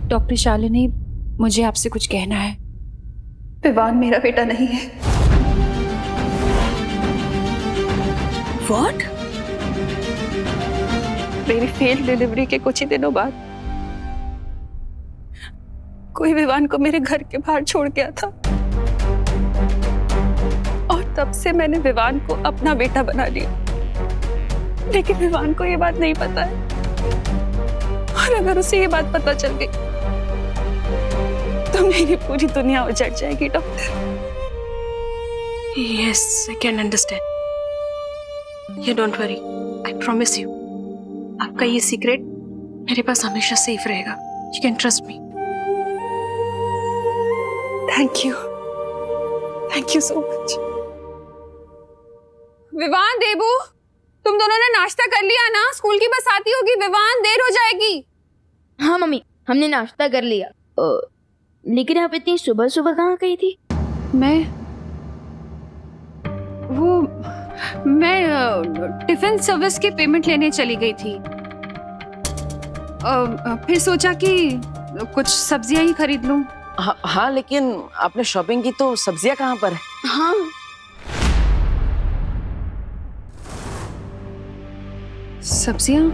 Doctor Shalini, मुझे आपसे कुछ कहना है। विवान मेरा बेटा नहीं है। What? मेरी फेल्ड डिलीवरी के कुछ ही दिनों बाद कोई विवान को मेरे घर के बाहर छोड़ गया था और तब से मैंने विवान को अपना बेटा बना लिया। लेकिन विवान को ये बात नहीं पता है, और अगर उसे ये बात पता चल गई तो मेरी पूरी दुनिया उजड़ जाएगी doctor. Yes, I can understand. You don't worry. I promise you. आपका ये सीक्रेट मेरे पास हमेशा सेफ रहेगा। You can trust me. Thank you so much. Vivaan, Debu, तुम दोनों ने नाश्ता कर लिया ना? स्कूल की बस आती होगी। विवान, देर हो जाएगी। हाँ मम्मी, हमने नाश्ता कर लिया। लेकिन आप इतनी सुबह सुबह कहाँ गई थी? मैं टिफिन सर्विस की पेमेंट लेने चली गई थी। फिर सोचा कि कुछ सब्जियां ही खरीद लूं। हाँ, लेकिन आपने शॉपिंग की तो सब्जियां कहाँ पर है? हाँ, सब्जियां?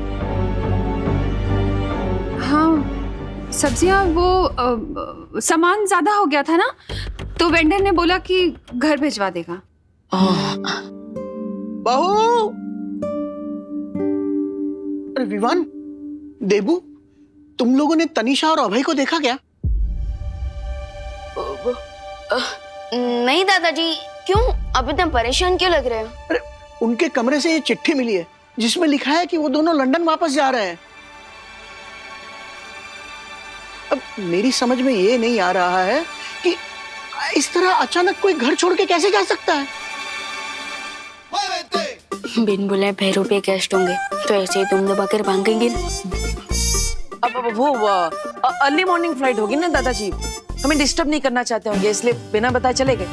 हाँ, सब्जियां वो सामान ज्यादा हो गया था ना, तो वेंडर ने बोला कि घर भिजवा देगा। बहू! अरे विवान, देबू, तुम लोगों ने तनीषा और अभय को देखा क्या? नहीं दादाजी, क्यों? आप इतना परेशान क्यों लग रहे हो? अरे उनके कमरे से ये चिट्ठी मिली है जिसमें लिखा है कि वो दोनों लंदन वापस जा रहे हैं। अब मेरी समझ में ये नहीं आ रहा है कि इस तरह अचानक कोई घर छोड़ के कैसे जा सकता है। बिन बुलाए पैरों पे गेस्ट होंगे तो ऐसे ही तुम दबा कर भागेंगे। अब वो अर्ली मॉर्निंग फ्लाइट होगी ना दादाजी, हमें डिस्टर्ब नहीं करना चाहते होंगे, इसलिए बिना बताए चले गए।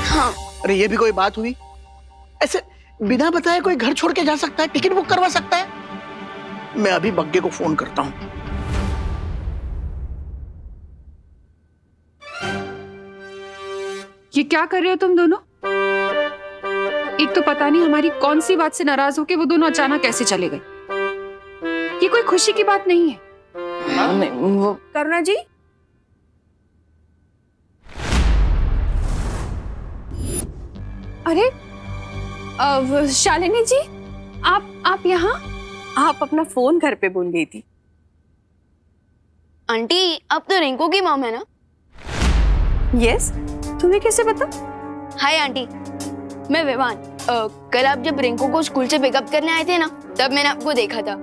हाँ। अरे ये भी कोई बात हुई? ऐसे बिना बताए कोई घर छोड़ के जा सकता है? टिकट बुक करवा सकता है? मैं अभी बग्गे को फोन करता हूँ। ये क्या कर रहे हो तुम दोनों? एक तो पता नहीं हमारी कौन सी बात से नाराज होके वो दोनों अचानक कैसे चले गए। ये कोई खुशी की बात नहीं है। नहीं, वो करुणा जी, अरे शालिनी जी, आप यहाँ? आप अपना फोन घर पे भूल गई थी। आंटी, आप तो रिंकू की मॉम है ना? यस, तुम्हें कैसे पता? हाय आंटी, मैं विवान। कल आप जब रिंकू को स्कूल से पिकअप करने आए थे ना, तब मैंने आपको देखा था।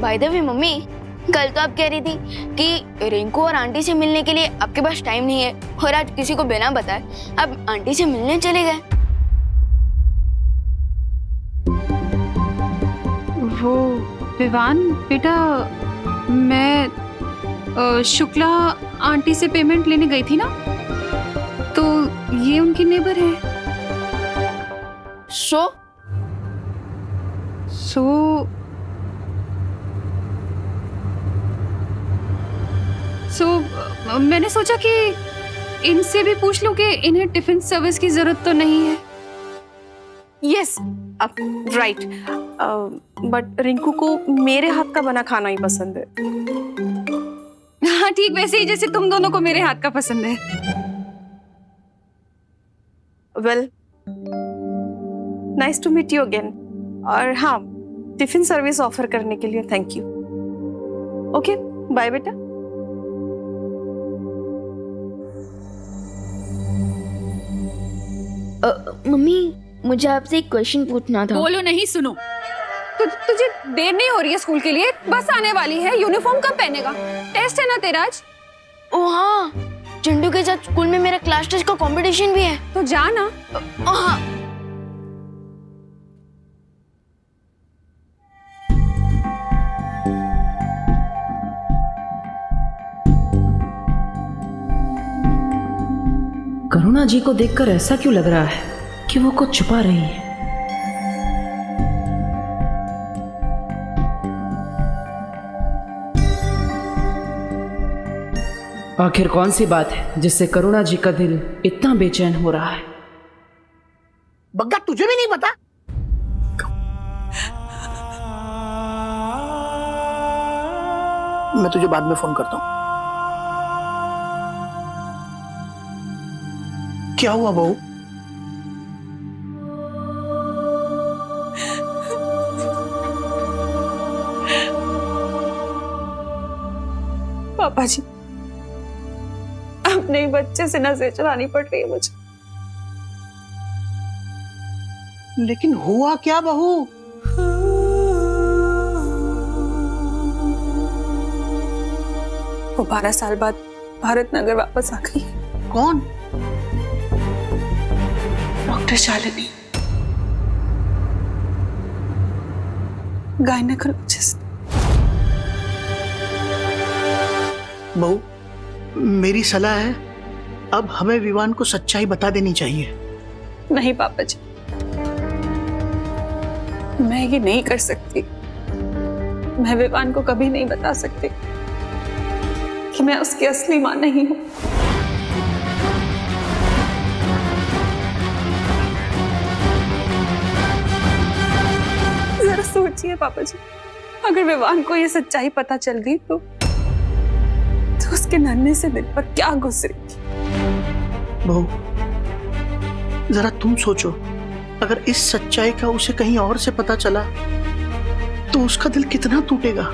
बाय द वे मम्मी, कल तो आप कह रही थी कि रिंकू और आंटी से मिलने के लिए आपके पास टाइम नहीं है, और आज किसी को बिना बताए आप आंटी से मिलने चले गए। वो विवान बेटा, मैं शुक्ला आंटी से पेमेंट लेने गई थी ना, तो ये उनकी नेबर है। सो मैंने सोचा कि इनसे भी पूछ लूं कि इन्हें टिफिन सर्विस की जरूरत तो नहीं है। यस, अब राइट, बट रिंकू को मेरे हाथ का बना खाना ही पसंद है। हाँ, ठीक वैसे ही जैसे तुम दोनों को मेरे हाथ का पसंद है। Well, nice to meet you again. और हाँ, टिफिन सर्विस ऑफर करने के लिए थैंक यू। ओके, बाय बेटा। मम्मी, मुझे आपसे एक क्वेश्चन पूछना था। बोलो नहीं, सुनो। तुझे देर नहीं हो रही है स्कूल के लिए? बस आने वाली है। यूनिफॉर्म कब पहनेगा? टेस्ट है ना तेरा आज? ओ हाँ, चंडू के साथ स्कूल में मेरा क्लास टेस्ट का कंपटीशन भी है। तो जा ना। हाँ। करुणा जी को देखकर ऐसा क्यों लग रहा है कि वो कुछ छुपा रही है? आखिर कौन सी बात है जिससे करुणा जी का दिल इतना बेचैन हो रहा है? बग्गा तुझे भी नहीं पता? मैं तुझे बाद में फोन करता हूं। क्या हुआ बहू? पापा जी, अपने ही बच्चे से नजर चलानी पड़ रही है मुझे। लेकिन हुआ क्या बहू? वो 12 साल बाद भारत नगर वापस आ गई। कौन? Doctor Shalini, gynaecologist. बहू, मेरी सलाह है अब हमें विवान को सच्चाई बता देनी चाहिए। नहीं पापा जी, मैं ये नहीं कर सकती। मैं विवान को कभी नहीं बता सकती कि मैं उसकी असली मां नहीं हूं। जरा सोचिए पापा जी, अगर विवान को ये सच्चाई पता चल गई तो उसके नन्हे से दिल पर क्या गुजरेगी। बहू, जरा तुम सोचो, अगर इस सच्चाई का उसे कहीं और से पता चला तो उसका दिल कितना टूटेगा।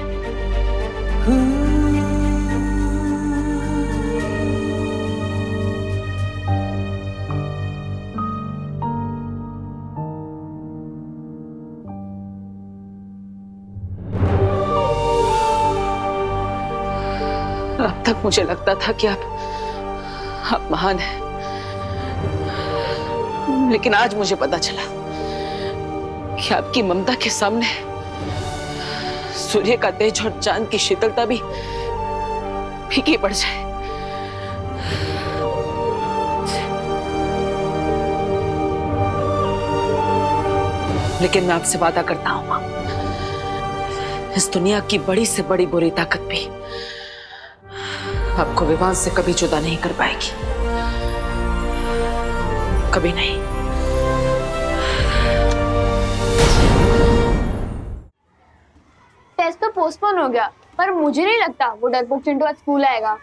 अब तक मुझे लगता था कि आप महान हैं, लेकिन आज मुझे पता चला कि आपकी ममता के सामने सूर्य का तेज और चांद की शीतलता भी फीकी पड़ जाए। लेकिन मैं आपसे वादा करता हूं मां, इस दुनिया की बड़ी से बड़ी बुरी ताकत भी आपको विवान से कभी जुदा नहीं कर पाएगी, कभी नहीं। टेस्ट तो पोस्टपोन हो गया, पर मुझे नहीं लगता वो डरपोक चिंटू आज स्कूल आएगा।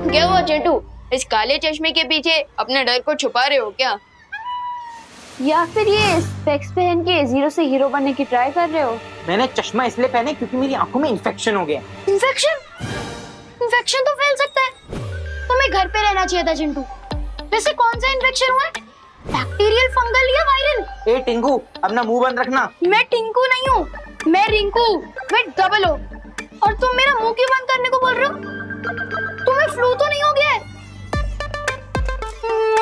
क्या हुआ चिंटू, इस काले चश्मे के पीछे अपने डर को छुपा रहे हो क्या? या फिर ये स्पेक्स पहन के जीरो से हीरो बनने की ट्राई कर रहे हो? मैंने चश्मा इसलिए पहने क्योंकि मेरी आंखों में इन्फेक्शन हो गया। इन्फेक्शन? इन्फेक्शन तो फैल सकता है, तुम्हें घर पे रहना चाहिए था चिंटू। वैसे कौन सा इन्फेक्शन हुआ है? बैक्टीरियल, फंगल या वायरल? ए टिंकू, अपना मुंह बंद रखना। मैं टिंकू नहीं हूँ, मैं रिंकू, मैं डबल हो। और तुम मेरा मुंह क्यों बंद करने को बोल रहे हो? तुम्हें फ्लू तो नहीं हो गया है?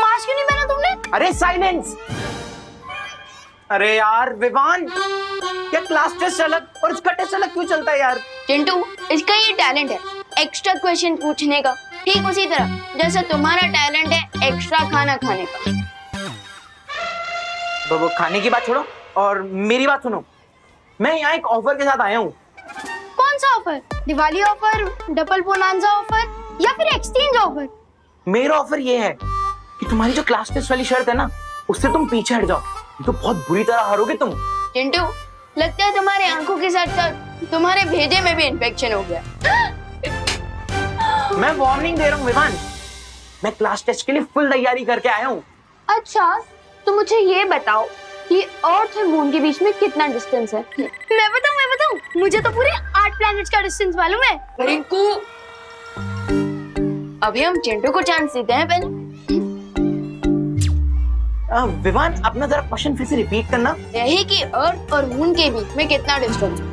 मास्क क्यों नहीं पहना तुमने? अरे साइलेंस। अरे यार विवान, क्या क्लास टेस्ट अलग और इसका टेस्ट अलग क्यों चलता है यार? चिंटू, इसका ये टैलेंट है एक्स्ट्रा क्वेश्चन पूछने का, ठीक उसी तरह जैसे तुम्हारा टैलेंट है एक्स्ट्रा खाना खाने का। वो खाने की बात छोड़ो और मेरी बात सुनो। मैं यहाँ एक ऑफर के साथ आया हूँ। कौन सा offer? Diwali offer, double bonanza offer या फिर एक्सचेंज ऑफर? मेरा ऑफर ये है कि तुम्हारी जो क्लास टेस्ट वाली शर्त है ना, उससे तुम पीछे हट जाओ, तो बहुत बुरी तरह हारोगे तुम। चिंटू, लगता है तुम्हारे आंखों के साथ साथ तुम्हारे भेजे में भी इन्फेक्शन हो गया। मैं वार्निंग दे रहा हूँ विवान, मैं क्लास टेस्ट के लिए फुल तैयारी करके आया हूँ। अच्छा, तो मुझे ये बताओ कि अर्थ और मून के बीच में कितना डिस्टेंस है? मैं बताऊं, मुझे तो पूरे 8 प्लैनेट्स का डिस्टेंस मालूम है। रिंकू, अभी हम चिंटू को चांस देते हैं पहले। विवान, अपना जरा क्वेश्चन फिर से रिपीट करना। यही कि अर्थ और मून के बीच में कितना डिस्टेंस है?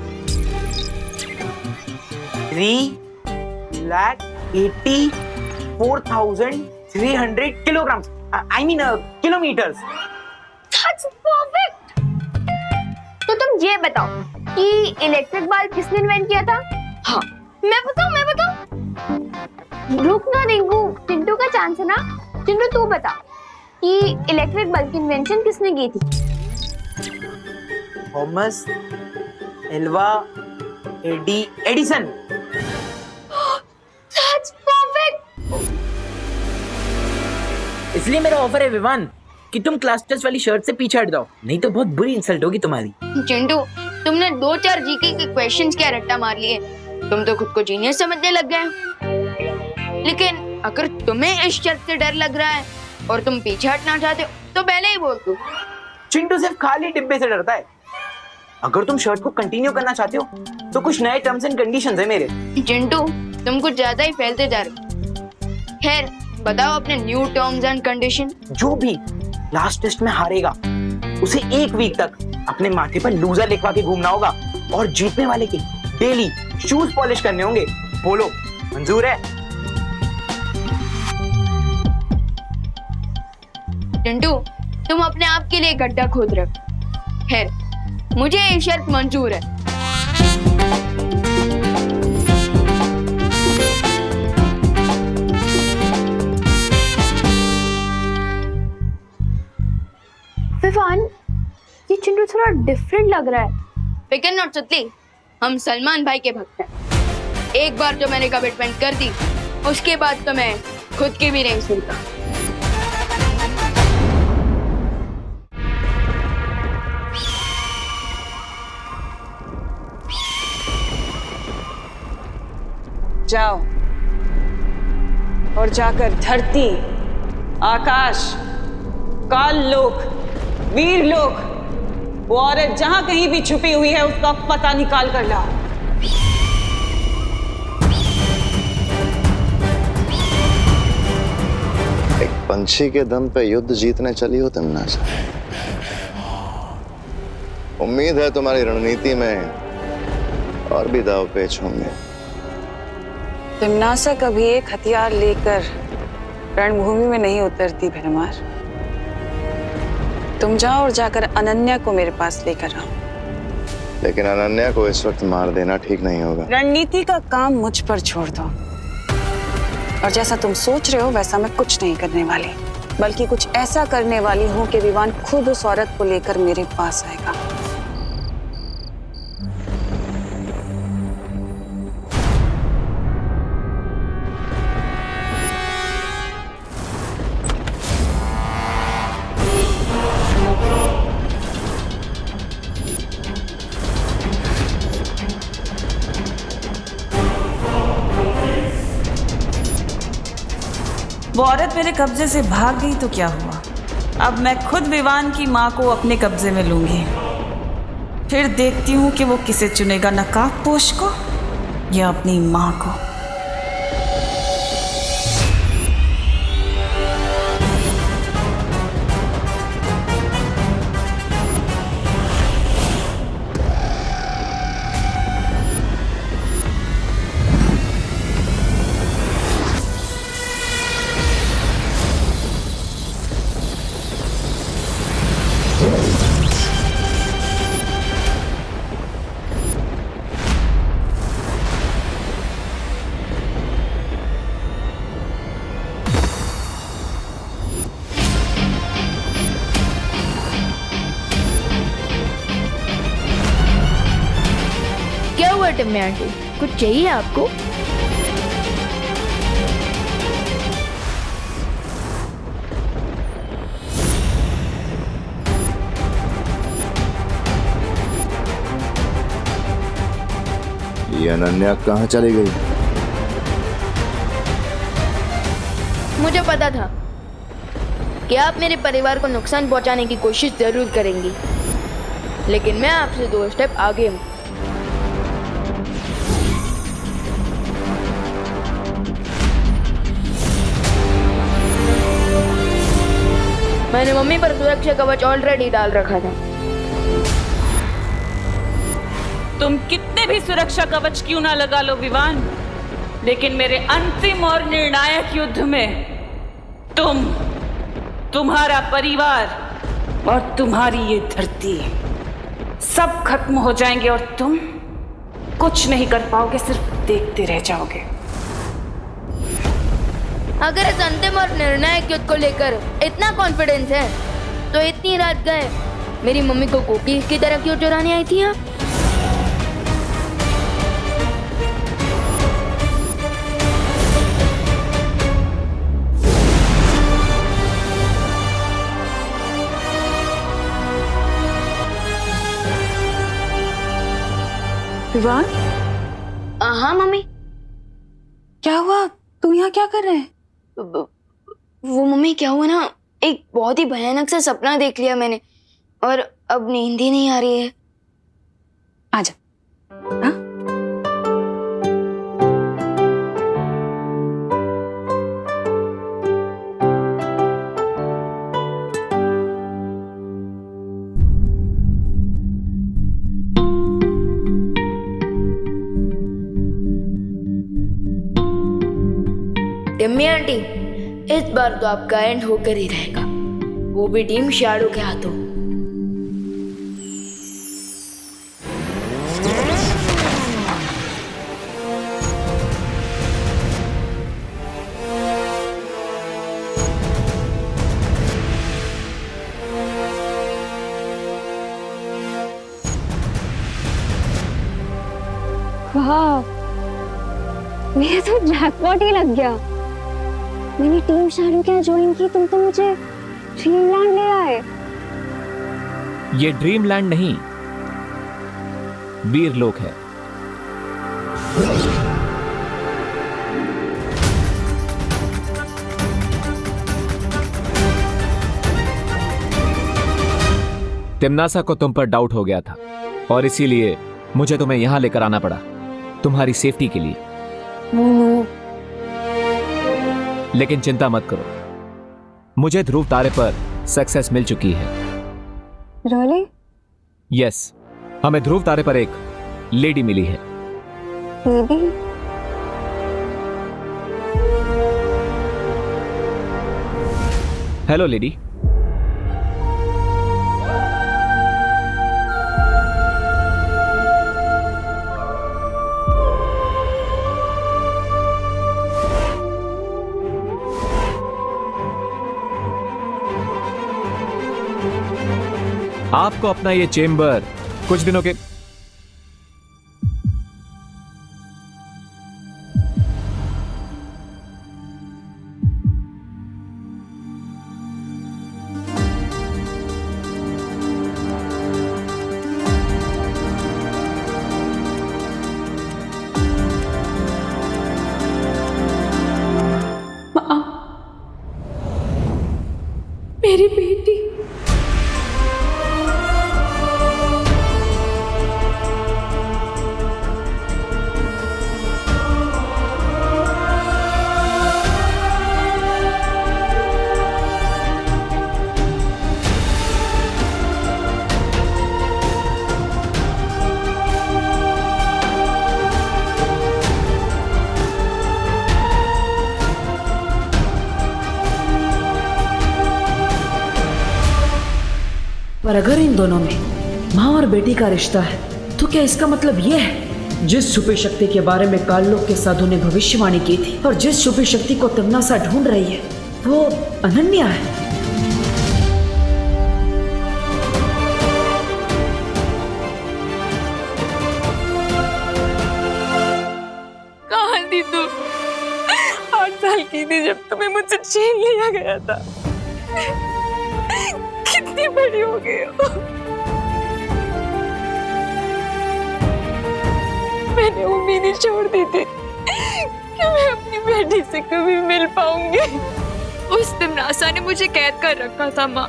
3,84,300 kilograms. I mean kilometers. That's perfect. तो तुम ये बताओ कि इलेक्ट्रिक बल्ब किसने इन्वेंट किया था? हाँ। मैं बताऊं? रुक ना रिंकू, चिंटू का चांस है ना। चिंटू तू बता कि इलेक्ट्रिक बल्ब की इन्वेंशन किसने की थी? Thomas Alva Edison. That's perfect. इसलिए मेरा ऑफर है विवान कि तुम क्लास टेस्ट वाली शर्ट से पीछे हट जाओ, नहीं तो बहुत बुरी इंसल्ट होगी तुम्हारी। चिंटू, तुमने 2-4 जीके के क्वेश्चंस क्या रट्टा मार लिए। तुम तो खुद को जीनियस समझने लग गए। लेकिन अगर तुम्हें इस शर्त से डर लग रहा है और तुम पीछे हटना चाहते हो तो पहले ही बोल दो। चिंटू सिर्फ खाली डिब्बे से डरता है। अगर तुम शर्ट को कंटिन्यू करना चाहते हो तो कुछ नए टर्म्स एंड कंडीशंस है मेरे। चिंटू, तुम कुछ ज्यादा ही फैलते जा रहे हो। खैर, बताओ अपने न्यू टर्म्स एंड कंडीशन। जो भी लास्ट टेस्ट में हारेगा उसे 1 वीक तक अपने माथे पर लूजर लिखवा के घूमना होगा और जीतने वाले के डेली शूज पॉलिश करने होंगे। बोलो, मंजूर है? चिंटू, तुम अपने आप के लिए गड्ढा खोद रहे हो। खैर, मुझे ये शर्त मंजूर है। विवान, ये चिंटू थोड़ा डिफरेंट लग रहा है। फिकर नॉट सतली, हम सलमान भाई के भक्त हैं। एक बार जो मैंने कमिटमेंट कर दी उसके बाद तो मैं खुद की भी नहीं सुनता। जाओ और जाकर धरती, आकाश, काल लोक, वीर लोक, वो औरत जहां कहीं भी छुपी हुई है उसका पता निकाल कर लाओ। एक पंछी के दम पे युद्ध जीतने चली हो तिमनासा। उम्मीद है तुम्हारी रणनीति में और भी दाव पेच होंगे। तिमनासा कभी एक हथियार लेकर रणभूमि में नहीं उतरती भरमार। तुम जाओ और जाकर अनन्या को मेरे पास लेकर आओ। लेकिन अनन्या को इस वक्त मार देना ठीक नहीं होगा। रणनीति का काम मुझ पर छोड़ दो। और जैसा तुम सोच रहे हो वैसा मैं कुछ नहीं करने वाली, बल्कि कुछ ऐसा करने वाली हूँ कि विवान खुद उस औरत को लेकर मेरे पास आएगा। वो औरत मेरे कब्जे से भाग गई तो क्या हुआ? अब मैं खुद विवान की माँ को अपने कब्जे में लूंगी। फिर देखती हूँ कि वो किसे चुनेगा, नकाबपोश को या अपनी माँ को। क्या हुआ टिम्मी आंटी, कुछ चाहिए आपको? ये अनन्या कहाँ चली गई? मुझे पता था कि आप मेरे परिवार को नुकसान पहुंचाने की कोशिश जरूर करेंगी, लेकिन मैं आपसे 2 स्टेप आगे हूं। मैंने मम्मी पर सुरक्षा कवच ऑलरेडी डाल रखा था। तुम कितने भी सुरक्षा कवच क्यों ना लगा लो विवान, लेकिन मेरे अंतिम और निर्णायक युद्ध में तुम, तुम्हारा परिवार और तुम्हारी ये धरती सब खत्म हो जाएंगे और तुम कुछ नहीं कर पाओगे, सिर्फ देखते रह जाओगे। अगर इस अंतिम और निर्णायक युद्ध को लेकर इतना कॉन्फिडेंस है तो इतनी रात गए मेरी मम्मी को कुकीज की तरह क्यों चुराने आई थी यहाँ? विवान, हाँ मम्मी। क्या हुआ? तू यहाँ क्या कर रहे है? वो मम्मी क्या हुआ ना, एक बहुत ही भयानक सा सपना देख लिया मैंने और अब नींद ही नहीं आ रही है। आजा। हाँ? टिम्मी आंटी, इस बार तो आपका एंड होकर ही रहेगा, वो भी टीम शैडो के हाथों। वाह, मेरा तो जैकपॉट ही लग गया। मैंने टीम शैडो क्या ज्वाइन की, तुम तो मुझे ड्रीमलैंड ले आए। ये ड्रीमलैंड नहीं, वीरलोक है। तिम्नासा को तुम पर डाउट हो गया था और इसीलिए मुझे तुम्हें यहां लेकर आना पड़ा, तुम्हारी सेफ्टी के लिए। लेकिन चिंता मत करो, मुझे ध्रुव तारे पर सक्सेस मिल चुकी है। Really? यस, हमें ध्रुव तारे पर एक लेडी मिली है। Lady? Hello lady. आपको अपना ये चेम्बर कुछ दिनों के माँ, मेरी बेटी। पर अगर इन दोनों में माँ और बेटी का रिश्ता है तो क्या इसका मतलब यह है जिस छुपी शक्ति के बारे में काललोक के साधु ने भविष्यवाणी की थी और जिस छुपी शक्ति को तिम्नासा ढूंढ रही है वो अनन्या है? कहाँ थी तू? 8 साल की थी जब तुम्हें मुझसे छीन लिया गया था। कितनी बड़ी हो गई हो। मैंने उम्मीद ही छोड़ दी थी कि मैं अपनी बेटी से कभी मिल पाऊंगी। उस तिम्नासा ने मुझे कैद कर रखा था माँ।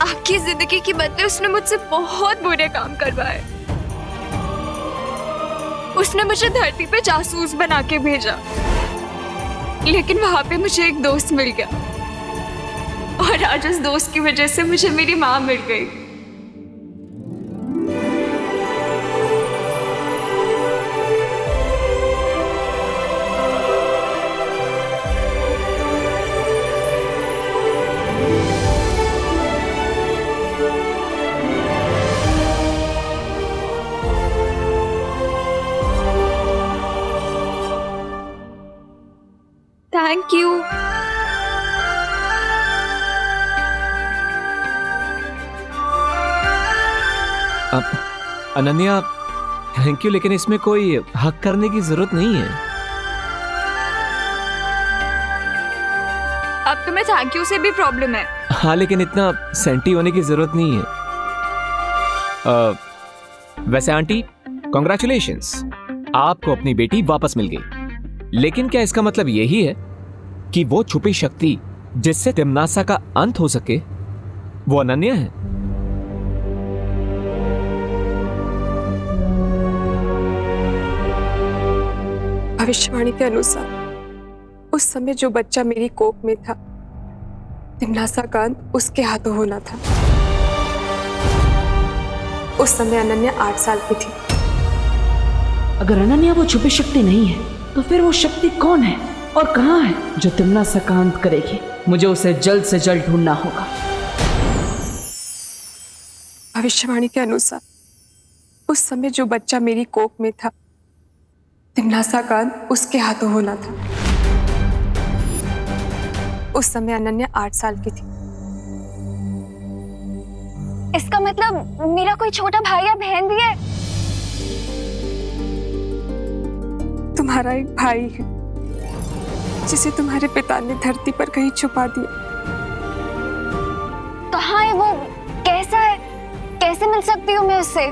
आपकी जिंदगी के बदले उसने मुझसे बहुत बुरे काम करवाए। उसने मुझे धरती पे जासूस बना के भेजा, लेकिन वहां पे मुझे एक दोस्त मिल गया और आज उस दोस्त की वजह से मुझे मेरी माँ मिल गई। Thank you. Ananya, thank you, लेकिन इसमें कोई हक करने की जरूरत नहीं है। अब तुम्हें थैंक यू से भी प्रॉब्लम है। हाँ, लेकिन इतना सेंटी होने की जरूरत नहीं है। वैसे आंटी, कॉन्ग्रेचुलेशंस, आपको अपनी बेटी वापस मिल गई। लेकिन क्या इसका मतलब यही है कि वो छुपी शक्ति जिससे तिम्नासा का अंत हो सके वो अनन्या है? भविष्यवाणी के अनुसार उस समय जो बच्चा मेरी कोख में था, तिम्नासा का अंत उसके हाथों होना था। उस समय अनन्या 8 साल की थी। अगर अनन्या वो छुपी शक्ति नहीं है तो फिर वो शक्ति कौन है और कहाँ है जो तिम्नासा का अंत करेगी? मुझे उसे जल्द से जल्द ढूंढना होगा। भविष्यवाणी के अनुसार उस समय जो बच्चा मेरी कोख में था, तिम्नासा का अंत उसके हाथों होना था। उस समय अनन्या 8 साल की थी। इसका मतलब मेरा कोई छोटा भाई या बहन भी है? तुम्हारा एक भाई है जिसे तुम्हारे पिता ने धरती पर कहीं छुपा दिया। कहाँ है वो? कैसा है? कैसे मिल सकती हूँ मैं उससे?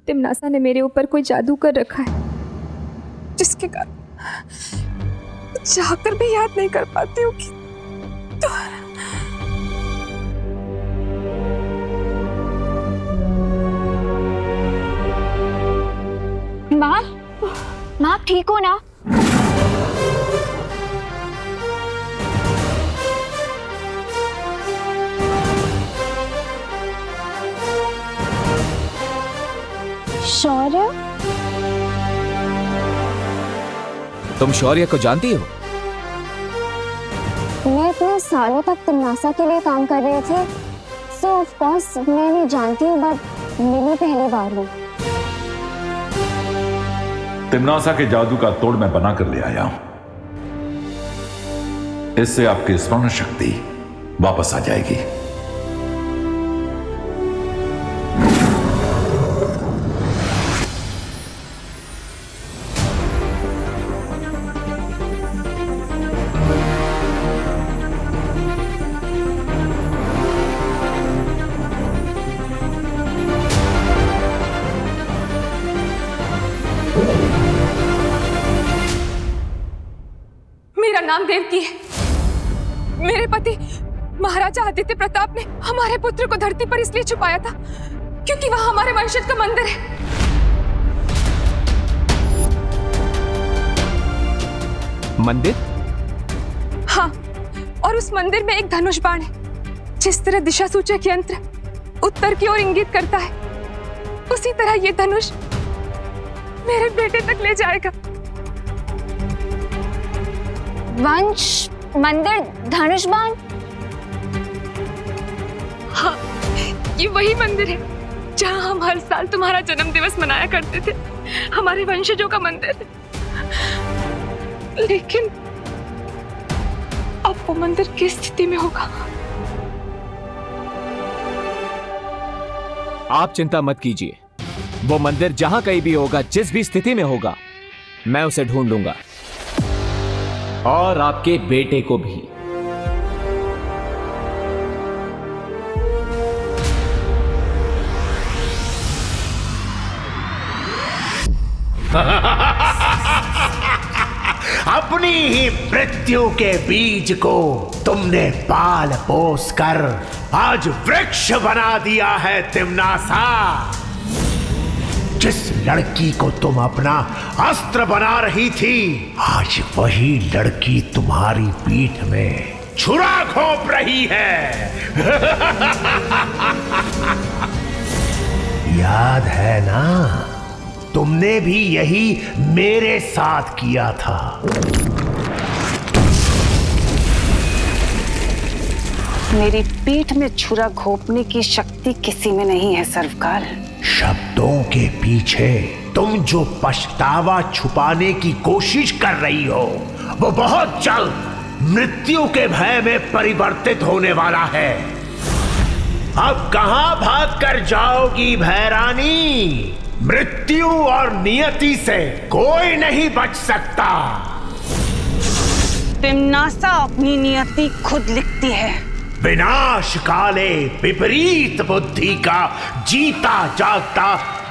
तिम्नासा ने मेरे ऊपर कोई जादू कर रखा है जिसके कारण चाहकर भी याद नहीं कर पाती हूँ कि माँ आप ठीक हो ना? शौर्य? तुम शौर्य को जानती हो? मैं इतने सालों तक तिम्नासा के लिए काम कर रही थी, सो ऑफ कोर्स मैं नहीं जानती हूँ, बट मिली पहली बार हूँ। तिम्नासा के जादू का तोड़ मैं बना कर ले आया हूं। इससे आपकी स्मरण शक्ति वापस आ जाएगी। मेरा नाम देवकी है। मेरे पति महाराजा आदित्य प्रताप ने हमारे पुत्र को धरती पर इसलिए छुपाया था क्योंकि वहां हमारे वंशज का मंदिर है। मंदिर? हाँ, और उस मंदिर में एक धनुष बाण है। जिस तरह दिशा सूचक यंत्र उत्तर की ओर इंगित करता है, उसी तरह ये धनुष मेरे बेटे तक ले जाएगा। वंश, मंदिर, धनुष बाण? हाँ, ये वही मंदिर है जहां हम हर साल तुम्हारा जन्म दिवस मनाया करते थे, हमारे वंशजों का मंदिर। लेकिन अब वो मंदिर किस स्थिति में होगा? आप चिंता मत कीजिए, वो मंदिर जहां कहीं भी होगा, जिस भी स्थिति में होगा, मैं उसे ढूंढ लूंगा और आपके बेटे को भी। अपनी ही मृत्यु के बीज को तुमने पाल पोस कर आज वृक्ष बना दिया है तिम्नासा। जिस लड़की को तुम अपना अस्त्र बना रही थी, आज वही लड़की तुम्हारी पीठ में छुरा घोंप रही है। याद है ना, तुमने भी यही मेरे साथ किया था। मेरी पीठ में छुरा घोंपने की शक्ति किसी में नहीं है सर्वकाल। शब्दों के पीछे तुम जो पछतावा छुपाने की कोशिश कर रही हो वो बहुत जल्द मृत्यु के भय में परिवर्तित होने वाला है। अब कहां भाग कर जाओगी भैरानी? मृत्यु और नियति से कोई नहीं बच सकता। तिम्नासा अपनी नियति खुद लिखती है। विनाश काले विपरीत बुद्धि का जीता जागता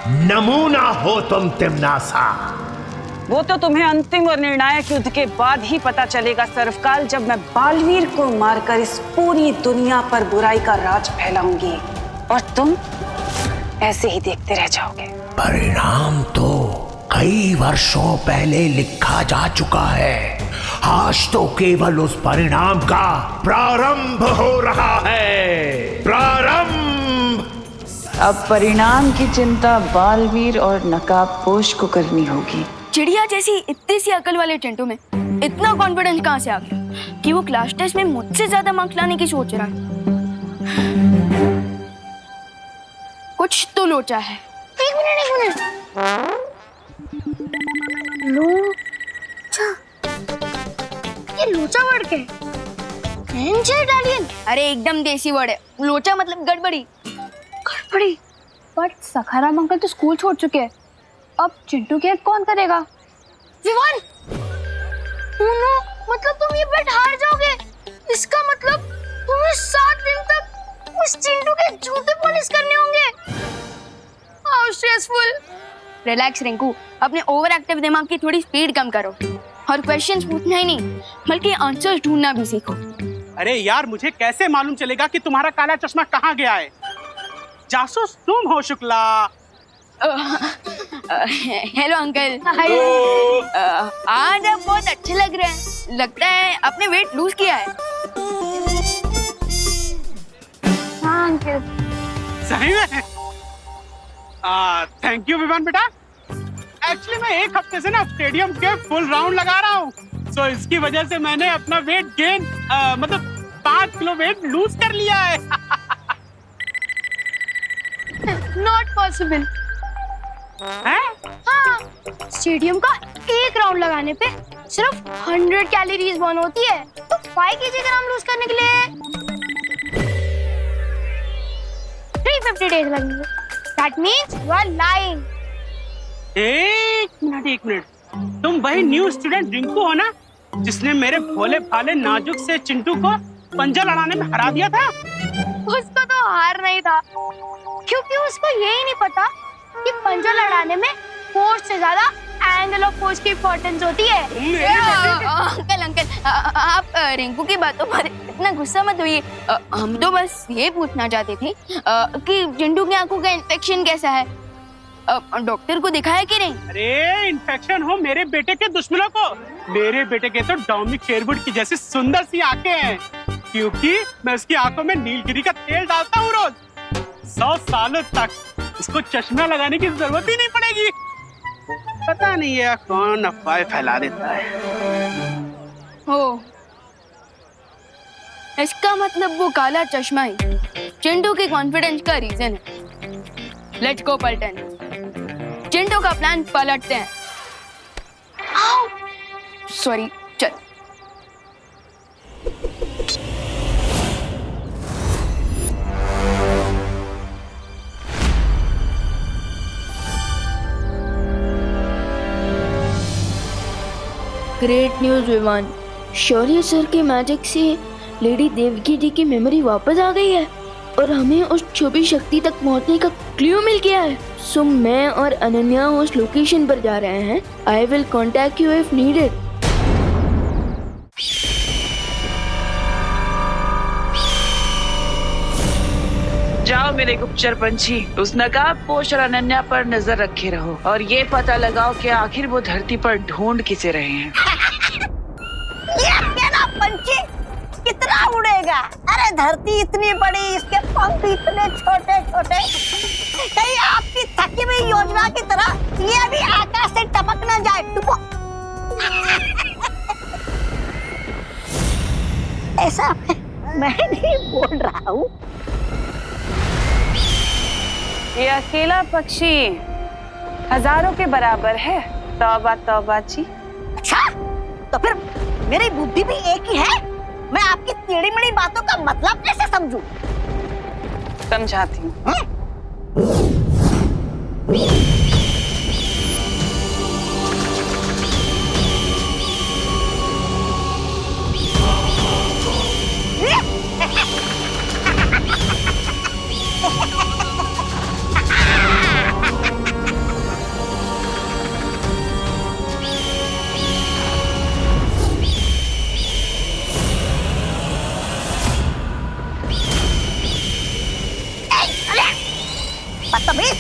नमूना हो तुम तिम्नासा। वो तो तुम्हें अंतिम और निर्णायक युद्ध के बाद ही पता चलेगा सर्वकाल, जब मैं बालवीर को मारकर इस पूरी दुनिया पर बुराई का राज फैलाऊंगी और तुम ऐसे ही देखते रह जाओगे। परिणाम तो कई वर्षों पहले लिखा जा चुका है, आज तो केवल उस परिणाम का प्रारंभ हो रहा है। प्रारंभ। अब परिणाम की चिंता बालवीर और नकाबपोश को करनी होगी। चिड़िया जैसी इतनी सी अकल वाले चिंटू में इतना कॉन्फिडेंस कहाँ से आ गया कि वो क्लास टेस्ट में मुझसे ज्यादा मार्क्स लाने की सोच रहा है? कुछ तो लोचा है। एक मिनट। लोचा, ये लोचा वर्ड क्या है? इटालियन? अरे एकदम देसी वर्ड है। लोचा मतलब गड़बड़ी। गड़बड़ी? बट सखाराम अंकल तो स्कूल छोड़ चुके हैं, अब चिंटू की हेल्प कौन करेगा? विवान, मतलब तुम ये बेट हार जाओगे। इसका मतलब तुम्हें 7 दिन तक उस चिंटू के जूते पॉलिश करने होंगे। How stressful. रिलैक्स रिंकू, अपने ओवर एक्टिव दिमाग की थोड़ी स्पीड कम करो और क्वेश्चंस पूछना ही नहीं बल्कि आंसर्स ढूंढना भी सीखो। अरे यार, मुझे कैसे मालूम चलेगा कि तुम्हारा काला चश्मा कहाँ गया है? जासूस तुम हो शुक्ला। Hello uncle. आज आप बहुत अच्छे लग रहे हैं। लगता है आपने वेट लूज किया है। हाँ अंकल। सही में? थैंक यू विवान बेटा। एक्चुअली मैं एक हफ्ते से ना स्टेडियम के फुल राउंड लगा रहा हूँ, तो इसकी वजह से मैंने अपना वेट गेन मतलब 5 किलो वेट लूज कर लिया है। Not possible. हाँ, स्टेडियम का एक राउंड लगाने पे सिर्फ 100 कैलोरीज बर्न होती है, तो 5 kg लूज करने के लिए 350 डेज लगेंगे। That means you are lying. एक मिनट। तुम वही न्यू स्टूडेंट रिंकू हो ना, जिसने मेरे भोले भाले नाजुक से चिंटू को पंजा लड़ाने में हरा दिया था? उसको तो हार नहीं था, क्योंकि उसको यही नहीं पता कि पंजा लड़ाने में फोर्स से ज्यादा एंगल ऑफ फोर्स की इंपॉर्टेंस होती है। अंकल, आप रिंकू की बातों पर इतना गुस्सा मत होइए। हम तो बस ये पूछना चाहते थे कि चिंटू की आंखों का इन्फेक्शन कैसा है। डॉक्टर को दिखाया कि नहीं? अरे इन्फेक्शन हो मेरे बेटे के दुश्मनों को। मेरे बेटे के तो डोमिनिक शेरवुड की जैसी सुंदर सी आंखें हैं, क्योंकि मैं उसकी आंखों में नीलगिरी का तेल डालता हूँ रोज। 100 सालों तक उसको चश्मा लगाने की जरूरत ही नहीं पड़ेगी। पता नहीं है कौन अफवाह फैला देता है। हो, इसका मतलब वो काला चश्मा ही चिंटू के कॉन्फिडेंस का रीजन है। लेट्स गो पलटन। चिंटू का प्लान पलटते हैं। सॉरी, चल। ग्रेट न्यूज विवान, शौर्य सर के मैजिक से लेडी देवकी जी की मेमोरी वापस आ गई है और हमें उस छुपी शक्ति तक पहुंचने का क्लू मिल गया है। सो मैं और अनन्या उस लोकेशन पर जा रहे हैं। I will contact you if needed. जाओ मेरे गुप्तचर पंछी, उस नकाबपोश और अनन्या पर नजर रखे रहो और ये पता लगाओ कि आखिर वो धरती पर ढूंढ किसे रहे हैं। ये ना पंछी कितना उड़ेगा? अरे धरती इतनी बड़ी, इसके पंख इतने छोटे छोटे, कहीं आपकी थकी हुई योजना की तरह ये भी आकाश से टपक ना जाए। ऐसा मैं नहीं बोल रहा हूँ। ये अकेला पक्षी हजारों के बराबर है। तौबा तौबा जी। अच्छा, तो फिर मेरी बुद्धि भी एक ही है। मैं आपकी टेढ़ी मेढ़ी बातों का मतलब कैसे समझूं? समझाती हूँ। बदतमीज।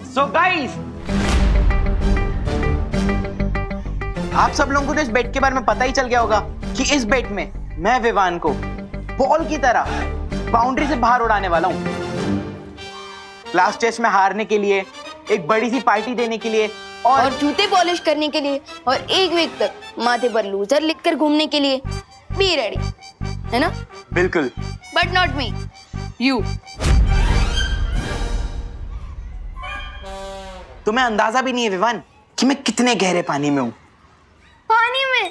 सो गाइस, आप सब लोगों को तो इस बेट के बारे में पता ही चल गया होगा कि इस बेट में मैं विवान को बॉल की तरह बाउंड्री से बाहर उड़ाने वाला हूं। लास्ट टेस्ट में हारने के लिए, एक बड़ी सी पार्टी देने के लिए और जूते पॉलिश करने के लिए और एक वीक तक माथे पर लूजर लिखकर घूमने के लिए बी रेडी, है ना? बिल्कुल। But not me, you. तुम्हें अंदाजा भी नहीं है विवान कि मैं कितने गहरे पानी में हूं। पानी में?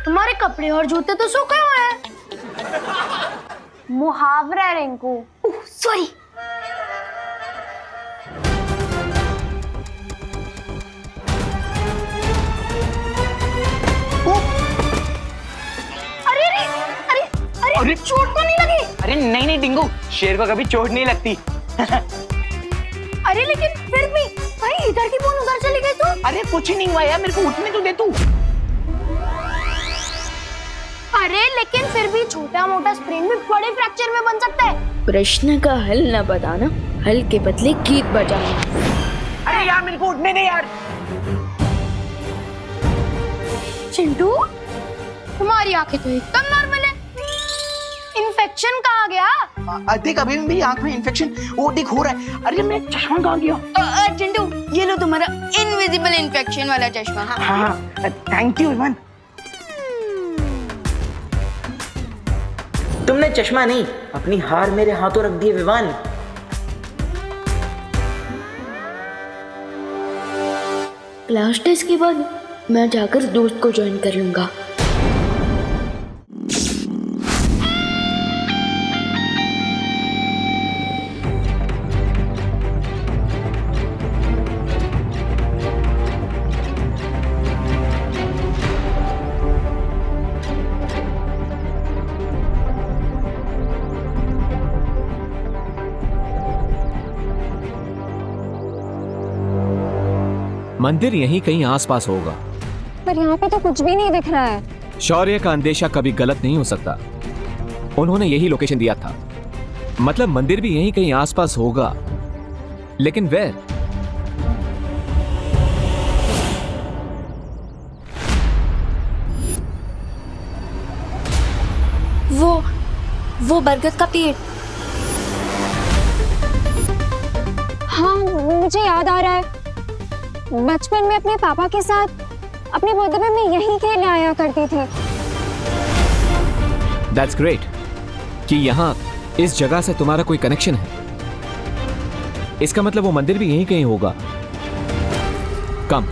तुम्हारे कपड़े और जूते तो सूखे हुए हैं। मुहावरा है रिंकू। सॉरी। अरे अरे अरे अरे, अरे चोट तो नहीं लगी? अरे नहीं नहीं डिंगू, शेर को कभी चोट नहीं लगती। अरे लेकिन फिर भी भाई इधर की बोन उधर चली गई तो? अरे कुछ नहीं हुआ यार, मेरे को उठने तो दे तू। अरे लेकिन फिर भी छोटा मोटा स्प्रेन भी बड़े फ्रैक्चर में बन सकता है। प्रश्न का हल न बताना, हल के बदले गीत बजाना। अरे यार मेरे को उठने दे यार। चिंटू, तुम्हारी आंखें तो एकदम नॉर्मल है। इन्फेक्शन कहाँ गया? देख अभी मेरी आंख में इन्फेक्शन वो देख हो रहा है। अरे मैं चश्मा कहाँ गया? चिंटू, ये लो तुम्हारा इनविजिबल इन्फेक्शन वाला चश्मा। हाँ, थैंक यू इवान। तुमने चश्मा नहीं, अपनी हार मेरे हाथों रख दी है विवान। क्लास टेस्ट के बाद मैं जाकर दोस्त को ज्वाइन कर लूंगा। मंदिर यहीं कहीं आसपास होगा। पर यहाँ पे तो कुछ भी नहीं दिख रहा है। शौर्य का अंदेशा कभी गलत नहीं हो सकता। उन्होंने यही लोकेशन दिया था, मतलब मंदिर भी यहीं कहीं आसपास होगा, लेकिन वेयर? वो बरगद का पेड़। हाँ, मुझे याद आ रहा है। बचपन में अपने पापा के साथ अपने बर्थडे में मैं यहीं खेलने आया करती थी। That's great कि यहाँ इस जगह से तुम्हारा कोई कनेक्शन है। इसका मतलब वो मंदिर भी यहीं कहीं होगा। कम।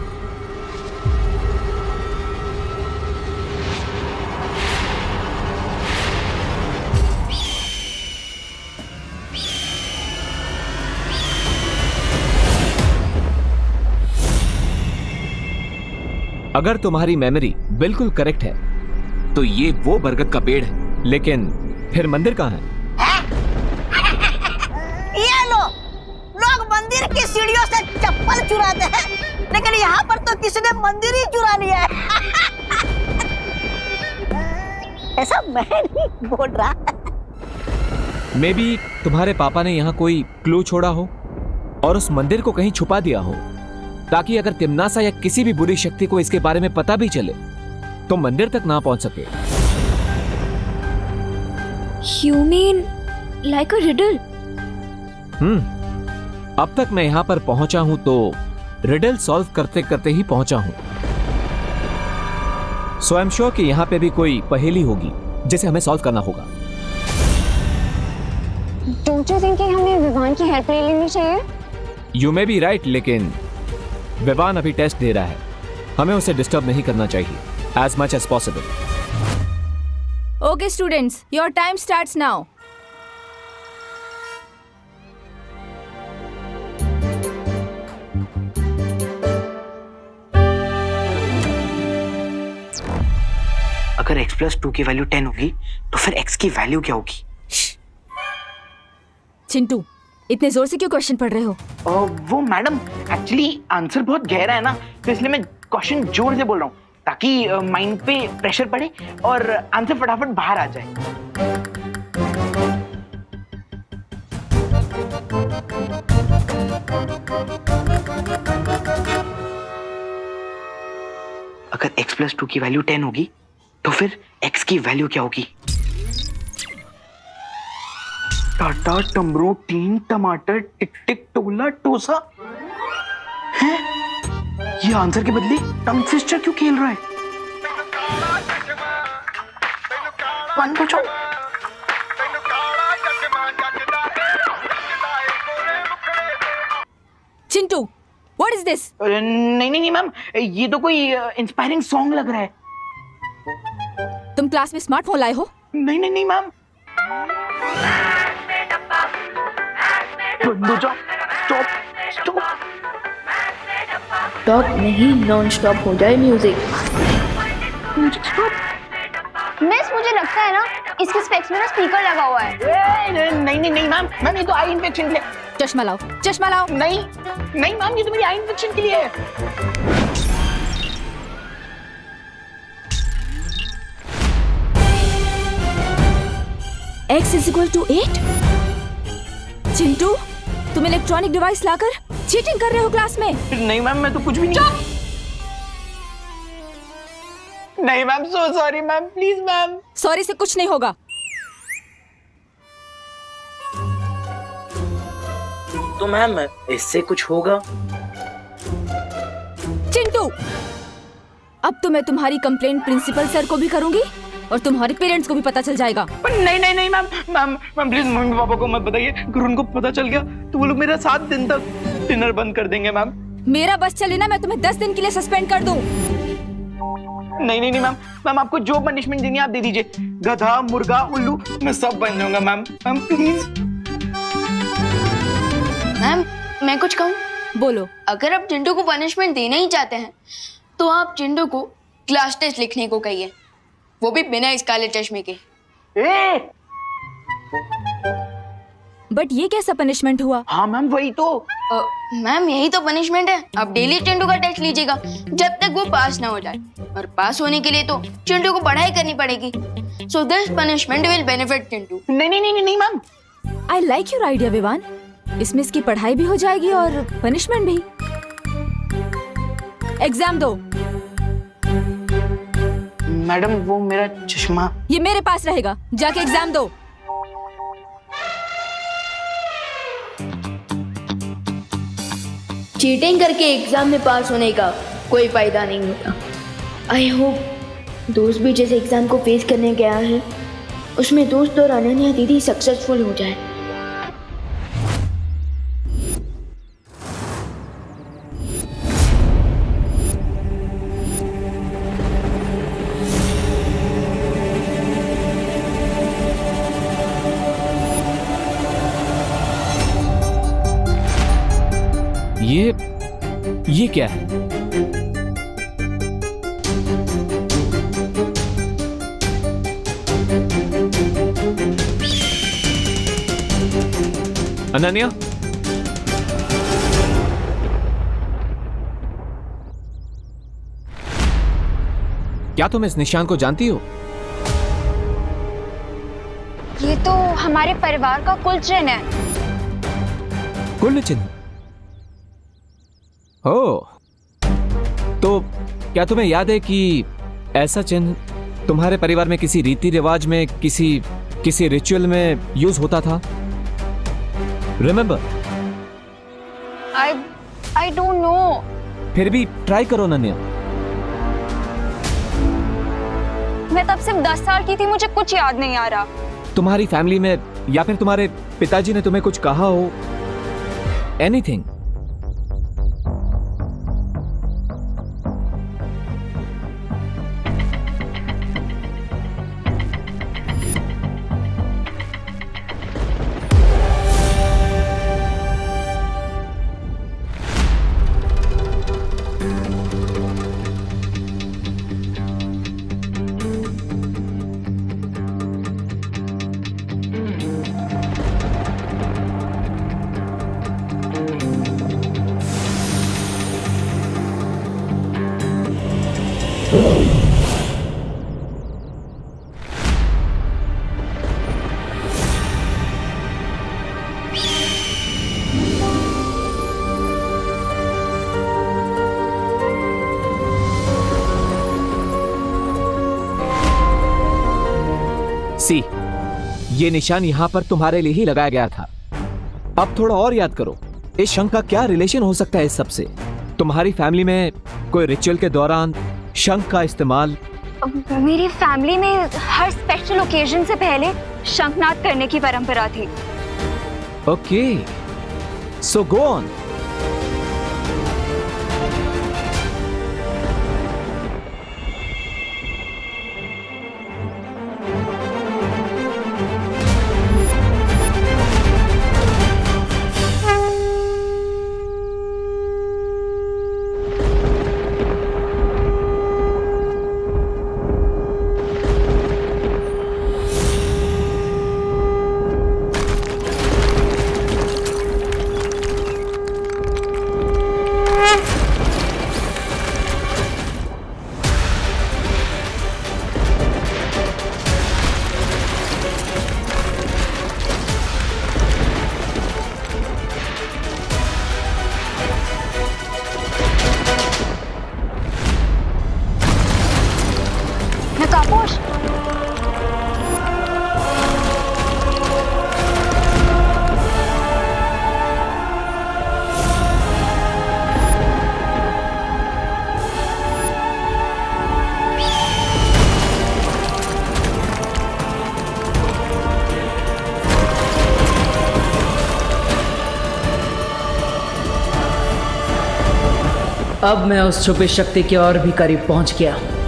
अगर तुम्हारी मेमोरी बिल्कुल करेक्ट है तो ये वो बरगद का पेड़ है, लेकिन फिर मंदिर कहाँ है? ये लो, लोग मंदिर की सीढ़ियों से चप्पल चुराते हैं, लेकिन यहाँ पर तो किसी ने मंदिर ही चुरा लिया है। ऐसा मैं नहीं बोल रहा। मे बी तुम्हारे पापा ने यहाँ कोई क्लू छोड़ा हो और उस मंदिर को कहीं छुपा दिया हो। ताकि अगर तिम्नासा या किसी भी बुरी शक्ति को इसके बारे में पता भी चले तो मंदिर तक ना पहुंच सके। You mean like a riddle? अब तक मैं यहां पर पहुंचा हूं तो रिडल सॉल्व करते करते ही पहुंचा हूं। सो आई एम श्योर कि यहां पे भी कोई पहेली होगी जिसे हमें सॉल्व करना होगा। Don't you think कि हमें विवान की हेल्प ले लेनी चाहिए? यू मे बी राइट, लेकिन विवान अभी टेस्ट दे रहा है, हमें उसे डिस्टर्ब नहीं करना चाहिए as much as possible. Okay, students, your time starts now. अगर x + 2 की वैल्यू 10 होगी तो फिर x की वैल्यू क्या होगी? चिंटू, इतने जोर से क्यों क्वेश्चन पढ़ रहे हो? वो मैडम, एक्चुअली आंसर बहुत गहरा है ना, तो इसलिए मैं क्वेश्चन जोर से बोल रहा हूँ ताकि माइंड पे प्रेशर पड़े और आंसर फटाफट बाहर आ जाए। अगर x + 2 की वैल्यू 10 होगी तो फिर x की वैल्यू क्या होगी? टाटा, टमरू, टीन, टमाटर, टिक टिक, टोला, टोसा। हैं? ये आंसर के बदले टंग ट्विस्टर क्यों खेल रहा है? वन पूछो। Chintu, what is this? नहीं मैम, ये तो कोई इंस्पायरिंग सॉन्ग लग रहा है। तुम क्लास में स्मार्टफोन लाए हो? नहीं मैम। स्टॉप स्टॉप स्टॉप नहीं, नॉन स्टॉप हो जाए म्यूजिक। मिस, मुझे लगता है ना इसके स्पेक्स में ना स्पीकर लगा हुआ है। नहीं मैम, ये तो आई इन्फेक्शन के लिए। चश्मा लाओ, चश्मा लाओ। नहीं मैम, ये तो मेरी आई इन्फेक्शन के लिए है। x = 8? चिंटू, तुम इलेक्ट्रॉनिक डिवाइस लाकर चीटिंग कर रहे हो क्लास में? नहीं मैम, मैं तो कुछ भी नहीं। नहीं ma'am, so sorry ma'am, please ma'am. Sorry से कुछ नहीं होगा। तो मैम, इससे कुछ होगा? चिंटू, अब तो मैं तुम्हारी कंप्लेंट प्रिंसिपल सर को भी करूंगी और तुम्हारे पेरेंट्स को भी पता चल जाएगा। नहीं मैम प्लीज मम्मी पापा को मत बताइए, अगर उनको पता चल गया तो वो लोग मेरा 7 दिन तक डिनर बंद कर देंगे मैम। मेरा बस चले ना, मैं तुम्हें 10 दिन के लिए सस्पेंड कर दूं। नहीं मैम, आपको जो पनिशमेंट देनी है आप दे दीजिए। गधा, मुर्गा, उल्लू, मैं सब बन जाऊंगा मैम प्लीज। मैम, मैं कुछ कहूँ? बोलो। अगर आप चिंटू को पनिशमेंट देना ही चाहते हैं तो आप चिंटू को क्लास टेस्ट लिखने को कहिए, वो भी बिना इस काले चश्मे के। बट ये कैसा पनिशमेंट हुआ? हाँ मैम, वही तो। मैम, यही तो पनिशमेंट है। आप डेली चिंटू का टेस्ट लीजिएगा जब तक वो पास ना हो जाए, और पास होने के लिए तो चिंटू को पढ़ाई करनी पड़ेगी। So this punishment will benefit Chintu. नहीं ma'am. I like your idea Vivaan. इसमें इसकी पढ़ाई भी हो जाएगी और पनिशमेंट भी। एग्जाम दो। मैडम, वो मेरा चश्मा। ये मेरे पास रहेगा, जाके एग्जाम दो। चीटिंग करके एग्जाम में पास होने का कोई फायदा नहीं होता। आई होप दोस्त भी जैसे एग्जाम को फेस करने गया है उसमें दोस्त और अनन्या दीदी सक्सेसफुल हो जाए। ये क्या है? अनन्या, क्या तुम इस निशान को जानती हो? ये तो हमारे परिवार का कुल चिन्ह है। कुल चिन्ह? ओह, तो क्या तुम्हें याद है कि ऐसा चिन्ह तुम्हारे परिवार में किसी रीति रिवाज में, किसी रिचुअल में यूज होता था? रिमेंबर? I don't know. फिर भी ट्राई करो नन्या। मैं तब सिर्फ 10 साल की थी, मुझे कुछ याद नहीं आ रहा। तुम्हारी फैमिली में या फिर तुम्हारे पिताजी ने तुम्हें कुछ कहा हो? एनीथिंग? सी, ये निशान यहां पर तुम्हारे लिए ही लगाया गया था। अब थोड़ा और याद करो, इस शंख का क्या रिलेशन हो सकता है इस सब से? तुम्हारी फैमिली में कोई रिचुअल के दौरान शंख का इस्तेमाल? मेरी फैमिली में हर स्पेशल ओकेजन से पहले शंखनाद करने की परंपरा थी। Okay, so go on. नकापोश, अब मैं उस छुपी शक्ति के और भी करीब पहुंच गया हूं।